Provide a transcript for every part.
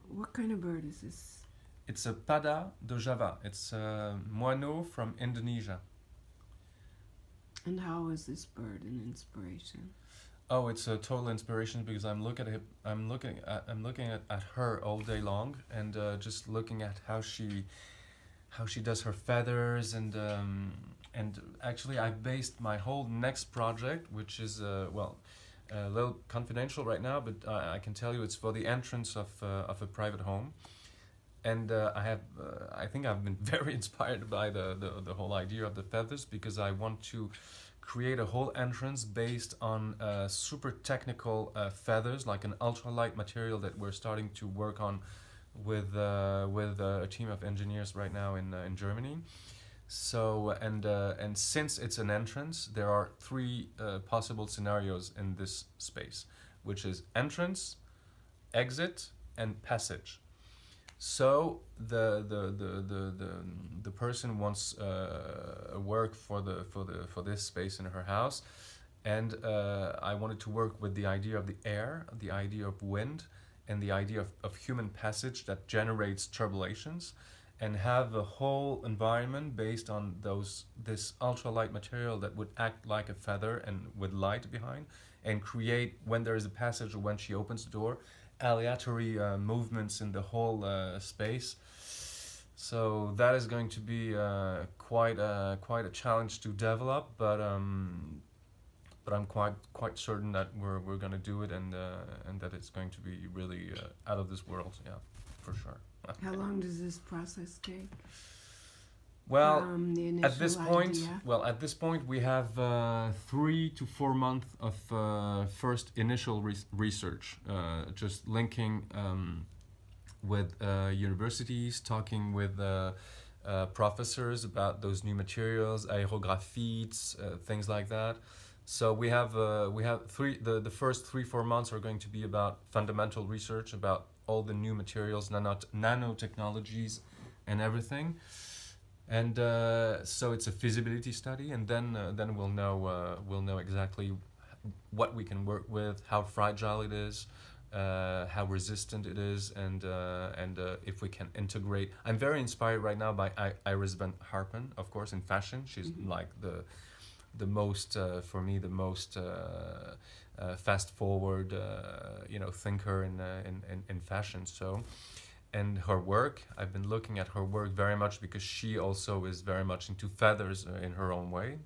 what kind of bird is this? It's a pada de Java. It's a moineau from Indonesia. And how is this bird an inspiration? Oh, it's a total inspiration because I'm looking at her all day long, and just looking at how she does her feathers, and actually I've based my whole next project, which is a little confidential right now, but I can tell you it's for the entrance of a private home. And I think I've been very inspired by the whole idea of the feathers, because I want to create a whole entrance based on super technical feathers, like an ultralight material that we're starting to work on with a team of engineers right now in Germany. So and since it's an entrance, there are three possible scenarios in this space, which is entrance, exit, and passage. So the person wants a work for this space in her house, and I wanted to work with the idea of the air, the idea of wind, and the idea of human passage that generates turbulations, and have a whole environment based on this ultralight material that would act like a feather and with light behind, and create, when there is a passage or when she opens the door, aleatory movements in the whole space. So that is going to be quite a challenge to develop, but I'm quite certain that we're gonna do it, and that it's going to be really out of this world. Yeah, for sure. How long does this process take? Well, From the initial at this point, idea? at this point, we have 3 to 4 months of first initial research, just linking with universities, talking with professors about those new materials, aerographites, things like that. So we have the first 3-4 months are going to be about fundamental research about all the new materials, nanotechnologies, and everything. And so it's a feasibility study, and then we'll know exactly what we can work with, how fragile it is, how resistant it is, and if we can integrate. I'm very inspired right now by Iris van Harpen, of course, in fashion. She's like the most for me the most fast forward thinker in fashion. So. And her work, I've been looking at her work very much because she also is very much into feathers in her own way,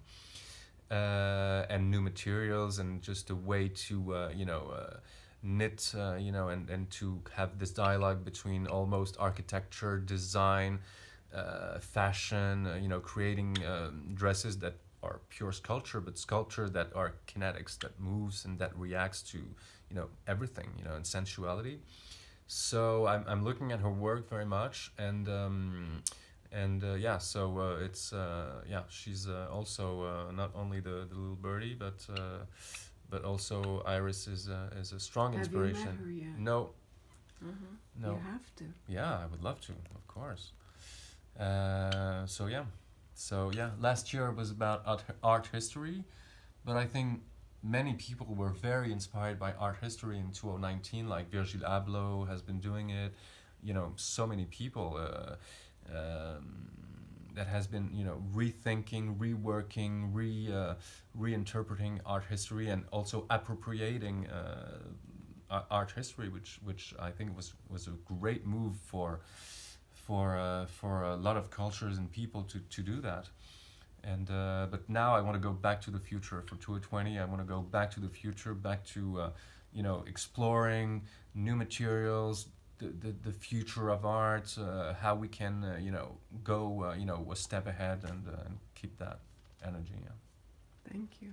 and new materials, and just a way to knit, and to have this dialogue between almost architecture, design, fashion, creating dresses that are pure sculpture, but sculpture that are kinetics, that moves and that reacts to everything, and sensuality. So I'm looking at her work very much, and it's she's also not only the little birdie, but also Iris is a strong inspiration. Have you met her yet? No, Uh-huh. no. You have to. Yeah, I would love to, of course. So yeah, last year was about art history, but I think many people were very inspired by art history in 2019, like Virgil Abloh has been doing it. So many people that has been rethinking, reworking, reinterpreting art history, and also appropriating art history, which I think was a great move for a lot of cultures and people to do that. And but now I want to go back to the future for 2020. I want to go back to the future, back to exploring new materials, the future of art, how we can go a step ahead, and keep that energy. Yeah. Thank you.